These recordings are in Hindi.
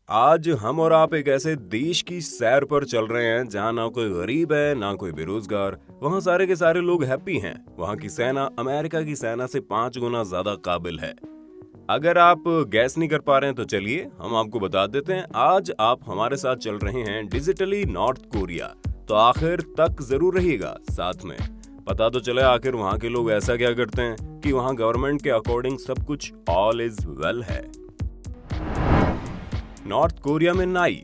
आज हम और आप एक ऐसे देश की सैर पर चल रहे हैं जहां ना कोई गरीब है ना कोई बेरोजगार। वहां सारे के सारे लोग हैप्पी हैं। वहां की सेना अमेरिका की सेना से 5 गुना ज्यादा काबिल है। अगर आप गैस नहीं कर पा रहे हैं तो चलिए हम आपको बता देते हैं। आज आप हमारे साथ चल रहे हैं डिजिटली नॉर्थ कोरिया। तो आखिर तक जरूर रहिएगा साथ में। पता तो चले आखिर वहां के लोग ऐसा क्या करते हैं कि वहां गवर्नमेंट के अकॉर्डिंग सब कुछ ऑल इज वेल है। नॉर्थ कोरिया में नाई,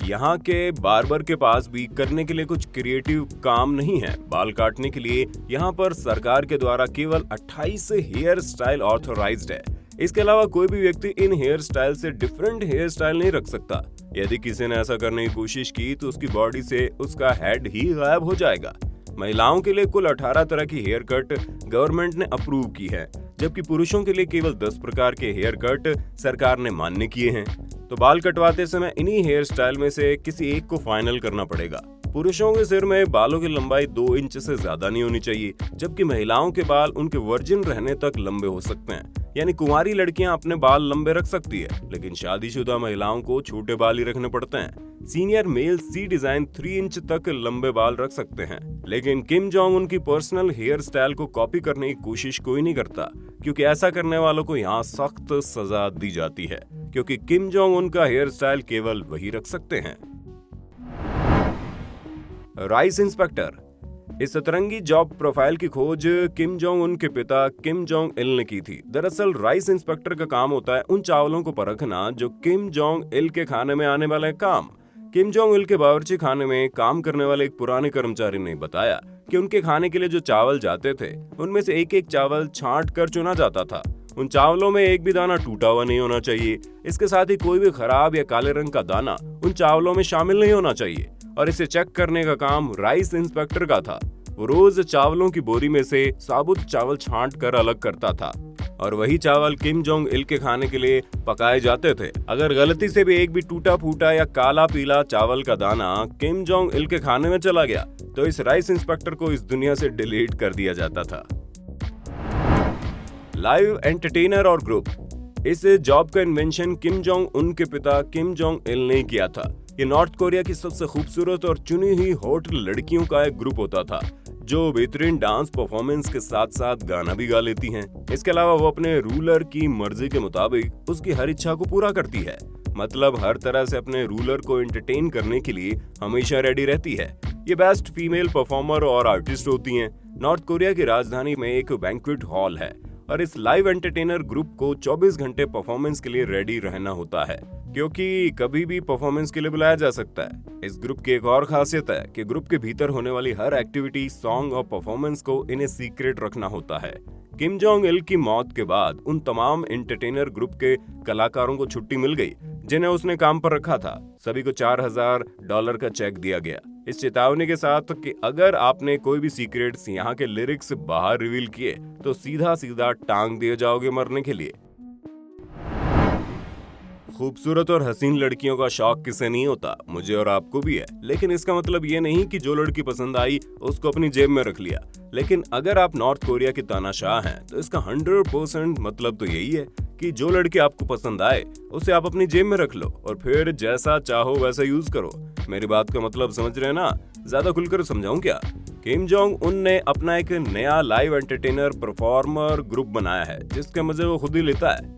यहाँ के बार्बर के पास भी करने के लिए कुछ क्रिएटिव काम नहीं है। बाल काटने के लिए यहाँ पर सरकार के द्वारा केवल 28 हेयर स्टाइल ऑथोराइज्ड है। इसके अलावा कोई भी व्यक्ति इन हेयर स्टाइल से डिफरेंट हेयर स्टाइल नहीं रख सकता। यदि किसी ने ऐसा करने की कोशिश की तो उसकी बॉडी से उसका हेड ही गायब हो जाएगा। महिलाओं के लिए कुल 18 तरह की हेयर कट गवर्नमेंट ने अप्रूव की है, जबकि पुरुषों के लिए केवल 10 प्रकार के हेयर कट सरकार ने मान्य किए हैं। तो बाल कटवाते समय इन्हीं हेयर स्टाइल में से किसी एक को फाइनल करना पड़ेगा। पुरुषों के सिर में बालों की लंबाई 2 इंच से ज्यादा नहीं होनी चाहिए, जबकि महिलाओं के बाल उनके वर्जिन रहने तक लंबे हो सकते हैं। यानी कुंवारी लड़कियां अपने बाल लंबे रख सकती है, लेकिन शादीशुदा महिलाओं को छोटे बाल ही रखने पड़ते हैं। सीनियर मेल सी डिजाइन 3 इंच तक लंबे बाल रख सकते हैं, लेकिन किम जोंग उन की पर्सनल हेयर स्टाइल को कॉपी करने की कोशिश कोई नहीं करता, क्योंकि ऐसा करने वालों को यहाँ सख्त सजा दी जाती है, क्योंकि किम जोंग उनका हेयर स्टाइल केवल वही रख सकते हैं। राइस इंस्पेक्टर, इस सतरंगी जॉब प्रोफाइल की खोज किम जोंग उन के पिता किम जोंग इल ने की थी। दरअसल राइस इंस्पेक्टर का काम होता है उन चावलों को परखना जो किम जोंग इल के खाने में आने वाले काम। किम जोंग इल के बावर्ची खाने में काम करने वाले एक पुराने कर्मचारी ने बताया कि उनके खाने के लिए जो चावल जाते थे उनमें से एक एक चावल छांट कर चुना जाता था। उन चावलों में एक भी दाना टूटा हुआ नहीं होना चाहिए। इसके साथ ही कोई भी खराब या काले रंग का दाना उन चावलों में शामिल नहीं होना चाहिए, और इसे चेक करने का काम राइस इंस्पेक्टर का था। वो रोज चावलों की बोरी में से साबुत चावल छांट कर अलग करता था, और वही चावल किम जोंग इल के खाने के लिए पकाए जाते थे। अगर गलती से भी एक भी टूटा फूटा या काला पीला चावल का दाना किम जोंग इल के खाने में चला गया तो इस राइस इंस्पेक्टर को इस दुनिया से डिलीट कर दिया जाता था। लाइव एंटरटेनर और ग्रुप, इस जॉब का इन्वेंशन किम जोंग उन के पिता किम जोंग इल ने किया था। ये नॉर्थ कोरिया की सबसे खूबसूरत और चुनी हुई हॉट लड़कियों का एक ग्रुप होता था, जो बेहतरीन डांस परफॉर्मेंस के साथ साथ गाना भी गा लेती हैं। इसके अलावा वो अपने रूलर की मर्जी के मुताबिक उसकी हर इच्छा को पूरा करती है। मतलब हर तरह से अपने रूलर को एंटरटेन करने के लिए हमेशा रेडी रहती है। ये बेस्ट फीमेल परफॉर्मर और आर्टिस्ट होती हैं। नॉर्थ कोरिया की राजधानी में एक बैंक्वेट हॉल है, और इस लाइव एंटरटेनर ग्रुप को 24 घंटे परफॉर्मेंस के लिए रेडी रहना होता है, क्योंकि कभी भी परफॉर्मेंस के लिए बुलाया जा सकता है। इस ग्रुप की एक और खासियत है कि ग्रुप के भीतर होने वाली हर एक्टिविटी, सॉन्ग और परफॉर्मेंस को इन्हें सीक्रेट रखना होता है। किम जोंग इल की मौत के बाद उन तमाम एंटरटेनर ग्रुप के कलाकारों को छुट्टी मिल गई जिन्हें उसने काम पर रखा था। सभी को $4000 का चेक दिया गया, इस चेतावनी के साथ कि अगर आपने कोई भी सीक्रेट्स यहाँ के लिरिक्स बाहर रिवील किए तो सीधा सीधा टांग दिए जाओगे मरने के लिए। खूबसूरत और हसीन लड़कियों का शौक किसे नहीं होता, मुझे और आपको भी है। लेकिन इसका मतलब ये नहीं कि जो लड़की पसंद आई उसको अपनी जेब में रख लिया। लेकिन अगर आप नॉर्थ कोरिया की तानाशाह हैं तो इसका 100% मतलब तो यही है कि जो लड़की आपको पसंद आए उसे आप अपनी जेब में रख लो और फिर जैसा चाहो वैसा यूज करो। मेरी बात का मतलब समझ रहे हैं ना? ज्यादा खुलकर समझाऊं क्या? किम जोंग उन ने अपना एक नया लाइव एंटरटेनर परफॉर्मर ग्रुप बनाया है, जिसके मजे वो खुद ही लेता है।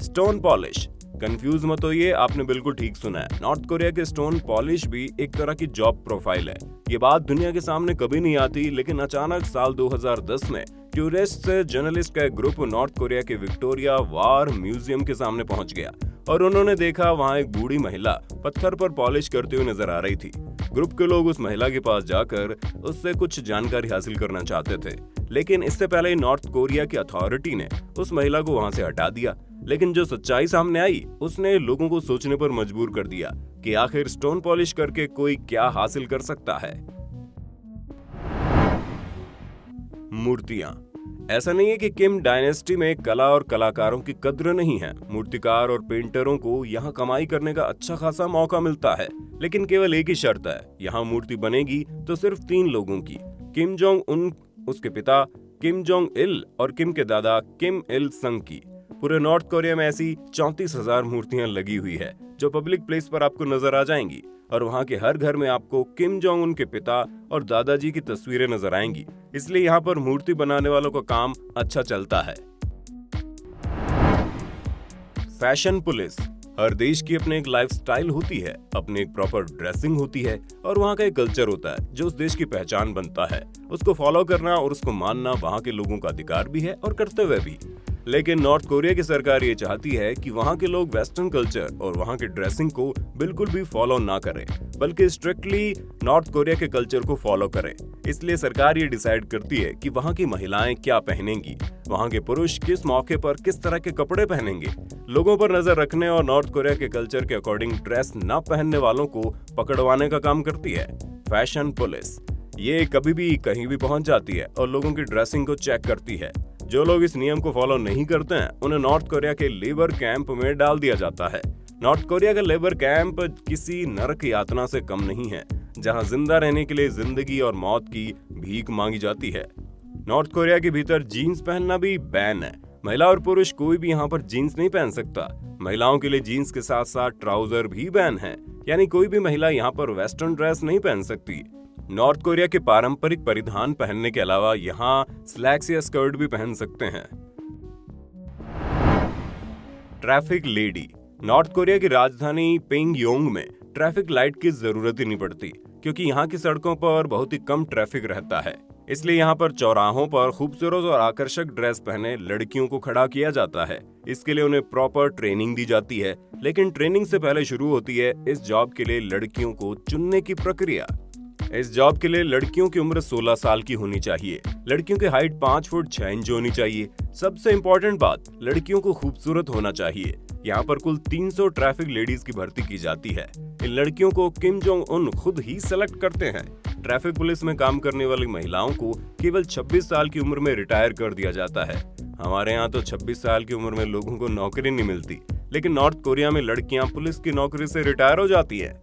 स्टोन पॉलिश, कंफ्यूज मत होइए, आपने बिल्कुल ठीक सुना है। नॉर्थ कोरिया के स्टोन पॉलिश भी एक तरह की जॉब प्रोफाइल है। ये बात दुनिया के सामने कभी नहीं आती, लेकिन अचानक साल 2010 में टूरिस्ट जर्नलिस्ट का एक ग्रुप नॉर्थ कोरिया के विक्टोरिया वार म्यूजियम के सामने पहुंच गया, और उन्होंने देखा वहां एक बूढ़ी महिला पत्थर पर पॉलिश करते हुए नजर आ रही थी। ग्रुप के लोग उस महिला के पास जाकर उससे कुछ जानकारी हासिल करना चाहते थे, लेकिन इससे पहले नॉर्थ कोरिया की अथॉरिटी ने उस महिला को वहां से हटा दिया। लेकिन जो सच्चाई सामने आई उसने लोगों को सोचने पर मजबूर कर दिया कि आखिर स्टोन पॉलिश करके कोई क्या हासिल कर सकता है। मूर्तियां, ऐसा नहीं है कि किम डायनेस्टी में कला और कलाकारों की कद्र नहीं है। मूर्तिकार और पेंटरों को यहाँ कमाई करने का अच्छा खासा मौका मिलता है, लेकिन केवल एक ही शर्त है, यहाँ मूर्ति बनेगी तो सिर्फ 3 लोगों की, किम जोंग उन, उसके पिता किम जोंग इल और किम के दादा किम इल संग की। पूरे नॉर्थ कोरिया में ऐसी 34,000 मूर्तियां लगी हुई है जो पब्लिक प्लेस पर आपको नजर आ जाएंगी, और वहाँ के हर घर में आपको किम जोंग उन के पिता और दादाजी की तस्वीरें नजर आएंगी। इसलिए यहाँ पर मूर्ति बनाने वालों का काम अच्छा चलता है। Fashion police. हर देश की अपनी एक लाइफस्टाइल होती है, अपनी एक प्रॉपर ड्रेसिंग होती है, और वहाँ का एक कल्चर होता है जो उस देश की पहचान बनता है। उसको फॉलो करना और उसको मानना वहाँ के लोगों का अधिकार भी है और कर्तव्य भी। लेकिन नॉर्थ कोरिया की सरकार ये चाहती है कि वहाँ के लोग वेस्टर्न कल्चर और वहाँ की ड्रेसिंग को बिल्कुल भी फॉलो ना करें, बल्कि स्ट्रिक्टली नॉर्थ कोरिया के कल्चर को फॉलो करें। इसलिए सरकार ये डिसाइड करती है कि वहाँ की महिलाएं क्या पहनेंगी, वहाँ के पुरुष किस मौके पर किस तरह के कपड़े पहनेंगे। लोगों पर नजर रखने और नॉर्थ कोरिया के कल्चर के अकॉर्डिंग ड्रेस न पहनने वालों को पकड़वाने का काम करती है फैशन पुलिस। ये कभी भी कहीं भी पहुंच जाती है और लोगों की ड्रेसिंग को चेक करती है। जो लोग इस नियम को फॉलो नहीं करते हैं उन्हें नॉर्थ कोरिया के लेबर कैंप में डाल दिया जाता है। नॉर्थ कोरिया का लेबर कैंप किसी नरक यातना से कम नहीं है, जहां जिंदा रहने के लिए जिंदगी और मौत की भीख मांगी जाती है। नॉर्थ कोरिया के भीतर जीन्स पहनना भी बैन है। महिला और पुरुष कोई भी यहाँ पर जीन्स नहीं पहन सकता। महिलाओं के लिए जीन्स के साथ साथ ट्राउजर भी बैन है, यानी कोई भी महिला यहाँ पर वेस्टर्न ड्रेस नहीं पहन सकती। नॉर्थ कोरिया के पारंपरिक परिधान पहनने के अलावा यहाँ स्लैक्स या स्कर्ट भी पहन सकते हैं। Traffic lady. नॉर्थ कोरिया की राजधानी पिंगयोंग में ट्रैफिक लाइट की जरूरत ही नहीं पड़ती, क्योंकि यहाँ की सड़कों पर बहुत ही कम ट्रैफिक रहता है। इसलिए यहाँ पर चौराहों पर खूबसूरत और आकर्षक ड्रेस पहने लड़कियों को खड़ा किया जाता है। इसके लिए उन्हें प्रॉपर ट्रेनिंग दी जाती है, लेकिन ट्रेनिंग से पहले शुरू होती है इस जॉब के लिए लड़कियों को चुनने की प्रक्रिया। इस जॉब के लिए लड़कियों की उम्र 16 साल की होनी चाहिए। लड़कियों की हाइट 5 फुट 6 इंच होनी चाहिए। सबसे इम्पोर्टेंट बात, लड़कियों को खूबसूरत होना चाहिए। यहाँ पर कुल 300 ट्रैफिक लेडीज की भर्ती की जाती है। इन लड़कियों को किम जोंग उन खुद ही सेलेक्ट करते हैं। ट्रैफिक पुलिस में काम करने वाली महिलाओं को केवल 26 साल की उम्र में रिटायर कर दिया जाता है। हमारे यहाँ तो 26 साल की उम्र में लोगों को नौकरी नहीं मिलती, लेकिन नॉर्थ कोरिया में लड़कियां पुलिस की नौकरी से रिटायर हो जाती है।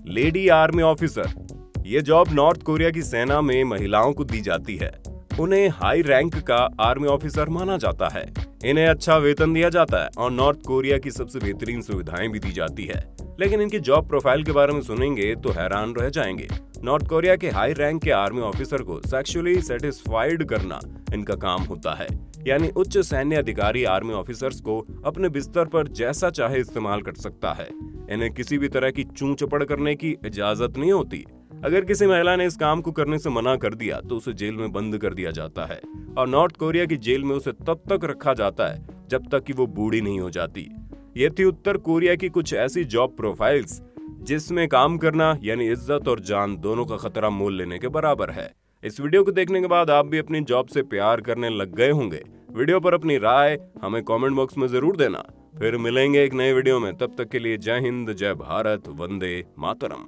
Lady army officer. ये जॉब नॉर्थ कोरिया की सेना में महिलाओं को दी जाती है। उन्हें हाई रैंक का आर्मी ऑफिसर माना जाता है। इन्हें अच्छा वेतन दिया जाता है और नॉर्थ कोरिया की सबसे बेहतरीन सुविधाएं भी दी जाती है। लेकिन इनकी जॉब प्रोफाइल के बारे में सुनेंगे तो हैरान रह जाएंगे। नॉर्थ कोरिया के हाई रैंक के आर्मी ऑफिसर को सेक्सुअली सेटिस्फाइड करना इनका काम होता है, यानी उच्च सैन्य अधिकारी आर्मी ऑफिसर्स को अपने बिस्तर पर जैसा चाहे इस्तेमाल कर सकता है। इन्हें किसी भी तरह की चूं चपड़ करने की इजाजत नहीं होती। अगर किसी महिला ने इस काम को करने से मना कर दिया तो उसे जेल में बंद कर दिया जाता है, और नॉर्थ कोरिया की जेल में उसे तब तक रखा जाता है जब तक कि वो बूढ़ी नहीं हो जाती। ये थी उत्तर कोरिया की कुछ ऐसी जॉब प्रोफाइल्स जिसमें काम करना यानी इज्जत और जान दोनों का खतरा मोल लेने के बराबर है। इस वीडियो को देखने के बाद आप भी अपनी जॉब से प्यार करने लग गए होंगे। वीडियो पर अपनी राय हमें कमेंट बॉक्स में जरूर देना। फिर मिलेंगे एक नए वीडियो में, तब तक के लिए जय हिंद, जय भारत, वंदे मातरम।